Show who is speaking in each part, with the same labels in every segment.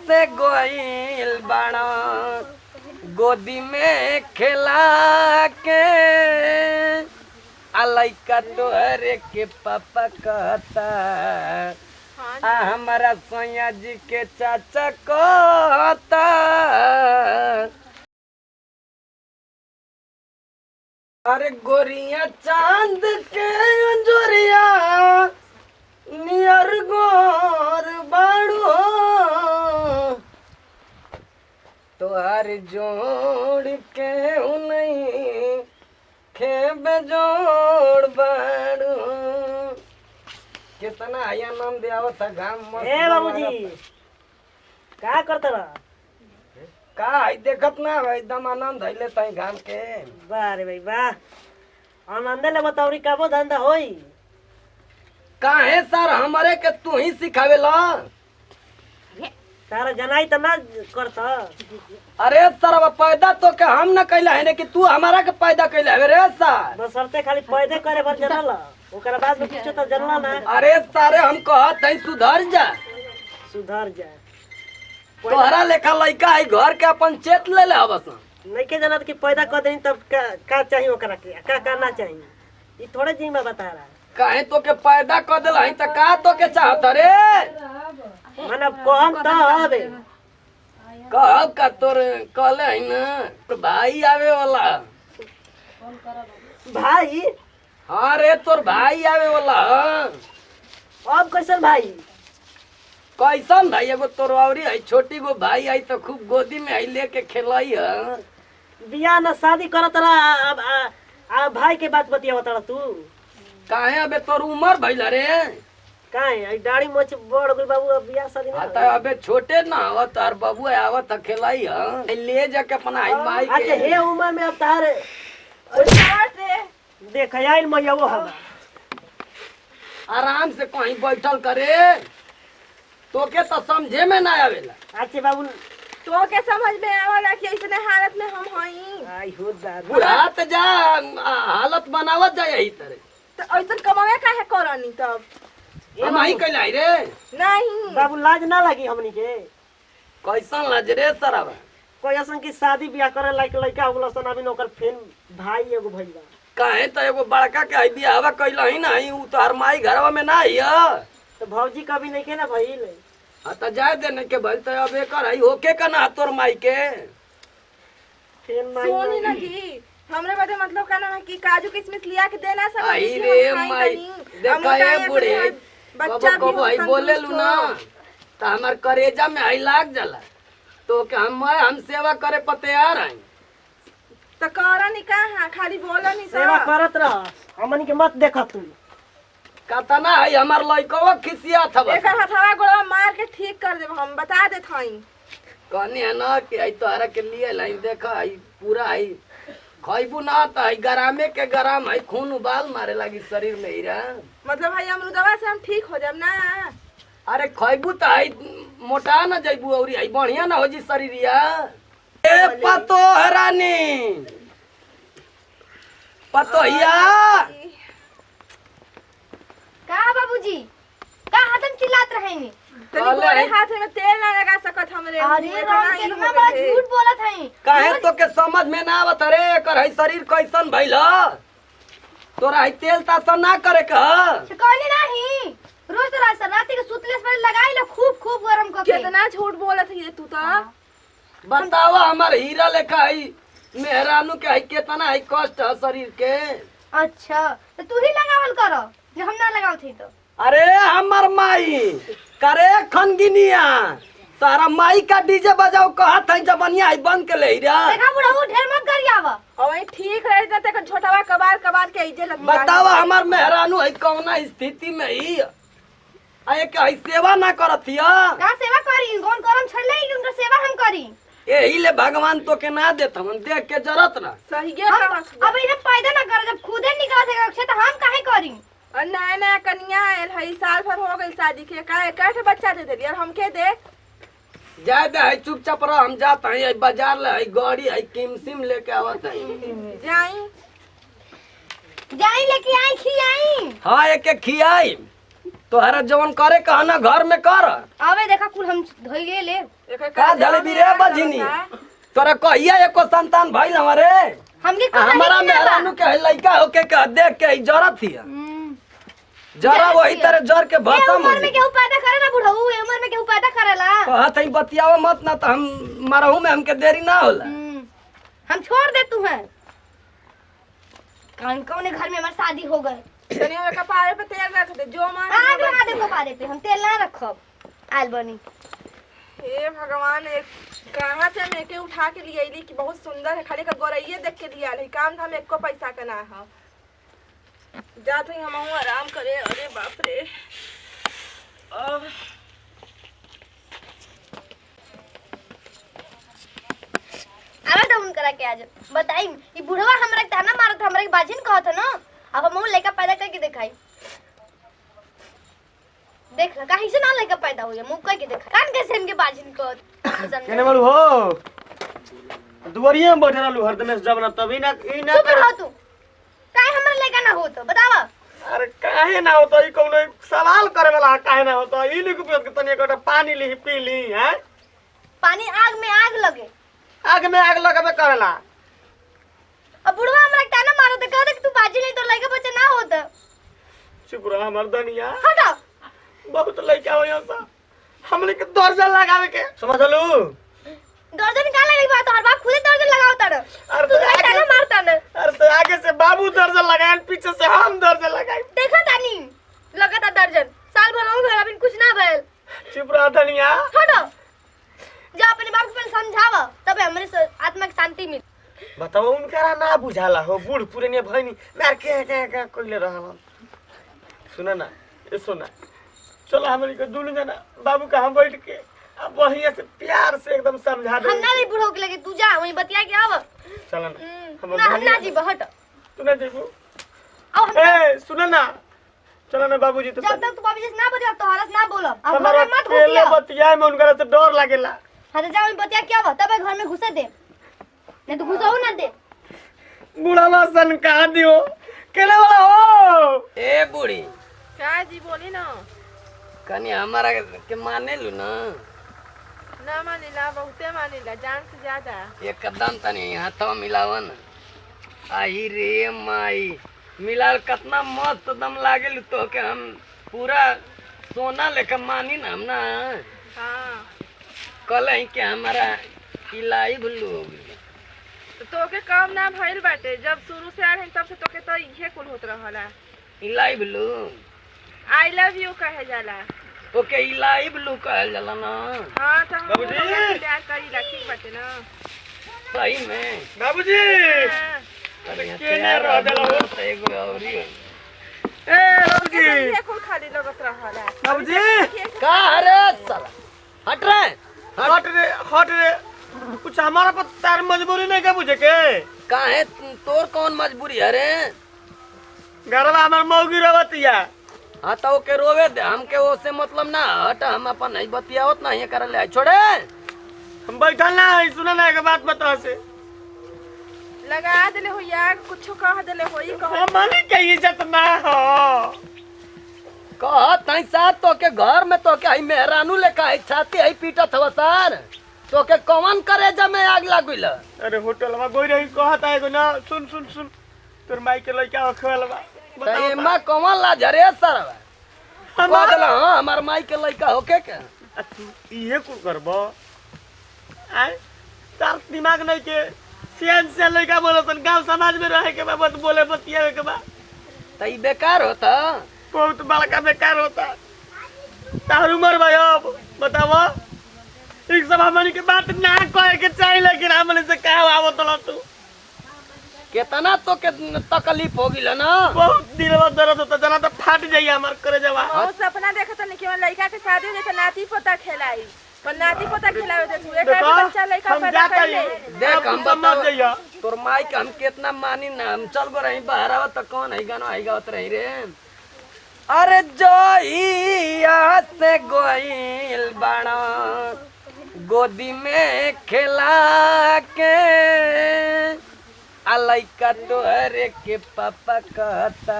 Speaker 1: से गोइल बाड़ा गोदी में खेला के लइका तोहरे के पापा कहता हमारा सैया जी के चाचा कहता अरे गोरिया चांद के अंजोरिया नियर गोर बाड़ू तोहार जोड़ के नहीं खेबे जोड़ बाड़ू कितना आनंद आवत था गांव में।
Speaker 2: ए बाबूजी का करता रहा
Speaker 1: का देखत ना एकदम आनंद हइले तई गांव के।
Speaker 2: वाह रे भाई वाह आनंद ले बतावरी काबो धंधा होई
Speaker 1: काहे सर हमारे के तू ही सिखावेला
Speaker 2: तारा जनाई त ना करता।
Speaker 1: अरे सर अब पैदा तो के हम न कैला है कि तू हमारा के पैदा कैला है रे सर।
Speaker 2: बसरते खाली पैदे करे भर जनला ओकरा बाद में कुछ तो जनला ना।
Speaker 1: अरे सारे हम कहत है सुधर जा
Speaker 2: सुधर जा
Speaker 1: तोहरा लेखा लइका है घर के अपन चेत ले ले बस
Speaker 2: नहीं के जानत कि पैदा कर देनी तब का चाहिए ओकरा के का करना चाहिए ई थोड़े जी में बता रहा है।
Speaker 1: काहे तो के पैदा कर देला है त का तो के चाहत रे
Speaker 2: माने कहम त हबे
Speaker 1: कहब का तोर कहले है ना भाई आवे वाला
Speaker 2: भाई।
Speaker 1: हाँ रे तोर भाई आवे वाला
Speaker 2: अब कैसन भाई
Speaker 1: कैसन भाई एगो तोर औरी है छोटी गो भाई आई तो खूब गोदी में आई लेके खेलाई है
Speaker 2: बियाह ना शादी करत रहा अब भाई के बात बतियावत रहा तू
Speaker 1: काहे अबे तोर उम्र भइला रे
Speaker 2: काहे आई दाढ़ी मोछ बड़ गई बाबू अब बियाह शादी ना
Speaker 1: आता अबे छोटे ना आवत तार बाबू आवत खेलाई है ले जाके अपना आई माई के।
Speaker 2: अच्छा हे उम्र में अब तारे देख आइल मैया वो हम
Speaker 1: आराम से कहीं बैठल करे तो के तो समझे में ना आवेला।
Speaker 2: अच्छा बाबू
Speaker 3: तो के समझ में आवला कि ऐसे हालत में हम हई
Speaker 2: आई हो दादा
Speaker 1: बुढ़ा त जा हालत बनावत जाए यही तरह
Speaker 3: तो ऐसे कमावे काहे करनी तब
Speaker 1: हम ही कैलाई रे
Speaker 3: नहीं
Speaker 2: बाबू लाज ना लगी हमनी के
Speaker 1: कैसन लज रे सरवा
Speaker 2: कोई ऐसन की शादी ब्याह करे लायक लड़का होगला सन अभी ओकर फेन भाई एगो भइल
Speaker 1: काहे तो एगो बड़का के आई बियाह कैला ही नहीं उ तो हर माई घरवा में ना हिया
Speaker 2: तो भौजी कभी नहीं के ना भइल
Speaker 1: हाँ तो जाए देने के भइल तो अब एकर आई होके का ना तोर माई के
Speaker 2: फेन माई
Speaker 3: सोनी ना जी हमरे बारे मतलब का ना कि काजू किशमिश लिया के देना सब
Speaker 1: आई रे माई देखा ये बूढ़े
Speaker 3: बच्चा भी
Speaker 1: कबो आई बोले लू ना तो हमार करेजा में आई लाग जाला तो के हम सेवा करे पर तैयार हैं
Speaker 3: तो करा नहीं कहा खाली बोला नहीं
Speaker 2: सेवा करत रह हमनी के मत देख तू
Speaker 1: कतना है हमार लइकवा खिसिया था बस
Speaker 3: एकर हथवा गोड़वा मार के ठीक कर देब हम बता देत हई
Speaker 1: कहनी है ना कि आई तोहरा के लिए लाइन देखा आई पूरा आई खइबू ना तो आई गरामे के गराम आई खून उबाल मारे लगी शरीर में ही रा
Speaker 3: मतलब भाई अमरुदवा से हम ठीक हो जाब ना।
Speaker 1: अरे खइबू तो आई मोटा ना जइबू औरी आई बढ़िया ना हो जी शरीरिया ए पतो हरानी पतो हिया
Speaker 4: का बाबूजी का हाथम चिल्लात रहे नी
Speaker 3: तनी गोरे हाथ में तेल ना लगा सकत हमरे
Speaker 4: अरे राम केतना बड़ा झूठ बोलत हई
Speaker 1: काहे तो के समझ में ना आवत रे एकर है शरीर कैसन भइल तोरा है तेल तासा ना करे का
Speaker 4: तो कहनी नहीं रोज तो रात के सुतले से पहले लगाई लो खूब खूब गरम करके
Speaker 3: कितना झूठ बोलत है तू तो
Speaker 1: बतावा हमार हीरा लेखा है मेहरानू के है कितना है कष्ट है शरीर के।
Speaker 4: अच्छा तो तू ही लगावल करो जो हम ना लगाव थी तो
Speaker 1: अरे हमर माई करे खनगिनिया तारा माई का डीजे बजाओ कहत है जबनिया है बंद के ले रा
Speaker 4: देखा बुढ़ा वो ढेर मत करियावा
Speaker 3: और ठीक रह जाते कि छोटावा कबार कबार के इजे लग
Speaker 1: बतावा हमार मेहरानू है कौना स्थिति में ही आए के है सेवा ना करतिया
Speaker 4: का सेवा करी कौन करम छड़ले कि उनका सेवा हम करी
Speaker 1: यही ले भगवान तो के ना देत हम देख के जरत ना
Speaker 3: सही है
Speaker 4: अब इन्हें पैदा ना कर जब खुदे निकलत है तो हम काहे करी
Speaker 3: और नया नया कन्या आयल है साल भर हो गई शादी के कैसे बच्चा दे देली और हमके दे
Speaker 1: जाए दे है चुपचाप रह हम जाता है बाजार ले है गाड़ी है किमसिम लेके आवत है
Speaker 3: जाई
Speaker 4: जाई लेके आई खियाई
Speaker 1: हाँ एक एक खियाई तोहरा जवन करे कहना घर में कर
Speaker 4: अबे देखा कुल हम धोई ले
Speaker 3: एक
Speaker 1: बाजिनी तोरा कहिया एको संतान भइल हमारे
Speaker 4: हमके कहानी
Speaker 1: हमारा
Speaker 4: सुनावा।
Speaker 1: मेहरानू के लइका होके के देख के ई जरत हिया जरा वही तरह जर के
Speaker 4: ए
Speaker 1: भसम हो
Speaker 4: उम्र में केहू पैदा करे ना बुढ़ऊ, ए उम्र में केहू पैदा करेला।
Speaker 1: कहत हई बतियावा मत ना तो हम मरहू में हमके देरी ना होला
Speaker 4: हम छोड़ दे तू है कौन कौन घर में हमारी शादी हो गए।
Speaker 3: तनी हमरा कपारे पे तेल रख दे जो मन
Speaker 4: आग लगा दे कपारे पे, हम तेल ना रखब आल बनी।
Speaker 3: हे भगवान एक कहाँ से हम एके उठा के लिए अइली कि बहुत सुंदर है, खाली का गोरैये देख के लिया है, काम धाम एको पैसा का ना है। जात हई हम आराम करे। अरे बाप रे
Speaker 4: आवे तो उनकरा के आज बताई ई बुढ़वा हमरा के ताना मारत, हमरा के बाजिन कहत न। अब हम लड़का पैदा करके दिखाई, देख लगा ही से ना लड़का पैदा हो गया मुंह कह के देखा कान कैसे इनके बाजिन कहत
Speaker 2: केने बोलू हो दुवरिया में बैठे रहलू हरदम जब ना तभी ना ई ना
Speaker 4: चुप रहो तू, काहे हमरा लड़का ना हो तो बतावा।
Speaker 2: अरे काहे ना होता ई कोनो सवाल करे वाला काहे ना होता ई लिख के तनी एकटा पानी ली पी ली हैं।
Speaker 4: पानी आग में आग लगे,
Speaker 2: आग में आग लगाबे करेला।
Speaker 4: अब बुढ़वा हमरा के ताना मारत कह दे कि तू बाजी नहीं तो लड़का बच्चा ना होत।
Speaker 2: चुप रह मर्दनिया,
Speaker 4: हटो
Speaker 2: बहुत लइका हो यहां सा हमने के दर्जन लगावे के समझलू।
Speaker 4: दर्जन का लगी बात, और बाप खुद दर्जन लगाओ तड़
Speaker 2: अरे
Speaker 4: तू तो ताना मारता न।
Speaker 2: अरे तो आगे से बाबू दर्जन लगाए पीछे से हम दर्जन लगाए।
Speaker 4: देखा तानी लगाता दर्जन साल भर हो गया अभी कुछ ना भइल।
Speaker 2: चुप रह धनिया,
Speaker 4: हटो जा अपने बाप को समझावा तब हमरे आत्मा की शांति मिल।
Speaker 2: बताओ उनका ना बुझाला हो बूढ़ पुराने भइनी मार के कोइले रहल। सुना ना ये सुना चलो हमनी के दुनु जना बाबू का हम बैठ के अब बढ़िया से प्यार से एकदम समझा दे।
Speaker 4: हम ना नहीं बुढ़ो के लगे, तू जा वहीं बतिया के आव।
Speaker 2: चल ना
Speaker 4: ना हम ना जीव हट।
Speaker 2: तू ना जीबू
Speaker 4: अब हम
Speaker 2: ए सुना ना चलो ना बाबूजी तो
Speaker 4: जब तक तू बाबू जी से ना बतिया तो हरस ना बोलब। अब
Speaker 2: हमारा
Speaker 4: घर में मत
Speaker 2: पहले
Speaker 4: घुसिया।
Speaker 2: बतिया में उनका से डर लागेला।
Speaker 4: हां तो जा वहीं बतिया के आव तब घर में घुसे दे, नहीं तो घुसाऊ ना दे।
Speaker 2: बुढ़ावा सन कहा दियो केले वाला हो।
Speaker 1: ए बूढ़ी
Speaker 3: क्या जी बोली ना
Speaker 1: कनी हमारा के माने लू ना
Speaker 3: ना मानिला, बहुते मानिला, जान से ज्यादा।
Speaker 1: एकदम तनी हाथवा मिलावन आई रे माई मिलाल कितना मस्त दम लागेलू तो के हम पूरा सोना लेकर मानी ना हम ना
Speaker 3: हाँ
Speaker 1: कल ही के हमारा इलाई भुल्लू हो गई
Speaker 3: तो तोके काम ना भइल बाटे, जब शुरू से आए तब से तोके तो इहे कुल होत रहला।
Speaker 1: इलाई भुल्लू
Speaker 3: आई लव यू कहे जाला।
Speaker 1: ओके इलाई भुल्लू कहल जाला ना
Speaker 3: हाँ तो हम
Speaker 2: बाबूजी।
Speaker 3: प्यार करीला, ठीक बाटे ना।
Speaker 1: सही में
Speaker 2: बाबूजी
Speaker 3: हाँ।
Speaker 1: अरे
Speaker 2: केने रह जाला हो।
Speaker 1: तो एगो औरी
Speaker 2: ए बाबूजी
Speaker 3: ये कुल खाली लगत रहला।
Speaker 2: बाबूजी
Speaker 1: का अरे साला हट रे
Speaker 2: हट रे कुछ हमारा पर तार मजबूरी नहीं का बुझे के
Speaker 1: का है तोर कौन मजबूरी है रे
Speaker 2: घरवा हमार मौगी रवतिया।
Speaker 1: हाँ तो ओके रोवे दे हमके ओसे मतलब ना हट हम अपन नहीं बतियावत ना ये कर ले छोड़े
Speaker 2: हम बैठल ना है सुना ना एक बात बता से
Speaker 3: लगा देले हो यार, कुछ कह देले होई कह।
Speaker 2: हमारी के इज्जत ना हो।
Speaker 1: कहत नहीं साथ तो के घर में तो के आई मेहरानू लेका आई छाती आई पीटत हव सर तो के कौन करे जब मैं आग लागुल
Speaker 2: अरे होटल में गोई रही कहता है ना सुन सुन सुन तोर माई के लइका खेलवा
Speaker 1: तो एमा कौन ला झरे सर कह देला हां हमार माई के लइका होके के
Speaker 2: ये कुल करबो आय तार दिमाग नहीं के सियान से लइका बोलतन गांव समाज में रहे के बाबत बोले बतिया के बा
Speaker 1: तो ई बेकार होता
Speaker 2: बहुत बड़का बेकार होता। तार उम्र भाई अब बताओ एक सब हमनी के बात ना कहे के चाहिए लेकिन हमने से कहा आवत ल तू
Speaker 1: केतना तो के तकलीफ हो गिल ना
Speaker 2: बहुत दिन बाद दर्द होता जना तो फाट जाइए हमार करे जवा।
Speaker 3: और सपना देखत नहीं कि लड़का के शादी हो जाए नाती पोता खेलाई, पर नाती पोता खिलावे दे तू एक बच्चा लड़का
Speaker 2: हम
Speaker 3: पैदा
Speaker 2: जा
Speaker 3: कर ले।
Speaker 1: देख हम
Speaker 2: समझ
Speaker 1: बताओ
Speaker 2: जाइए
Speaker 1: तोर माई के हम कितना मानी ना हम चल गो रही बाहर आवत तो कौन है गाना आई गावत रही रे अरे जोइया से गोइल बाड़ा गोदी में खेला के लइका तोहरे के पापा कहता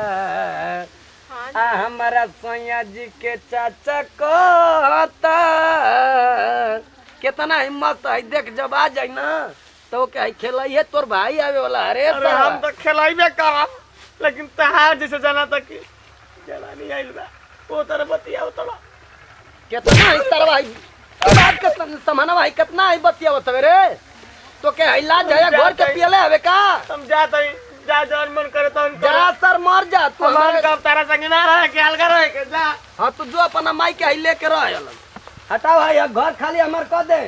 Speaker 1: आ हमारा सैया जी के चाचा कहता कितना हिम्मत है देख जब आ जाए ना तो क्या खेलाइए तोर भाई आवे वाला अरे
Speaker 2: अरे हम तो खिलाइबे करब लेकिन तहार जैसे जाना तक जला नहीं आइल बा वो तरह बतिया तोड़ा
Speaker 1: कितना इस तरह भाई बात का समाना भाई कितना है बतिया होता रे तो क्या हिला जाया घर के पियले हवे का
Speaker 2: हम जात हई जा जौन मन करे तौन कर
Speaker 1: जा सर मर जा तू
Speaker 2: मन का तारा संग ना रहे के अलग रहे के जा
Speaker 1: हाँ तू जो अपना माई के ही लेके रह हटाओ भाई अब घर खाली हमार कह दे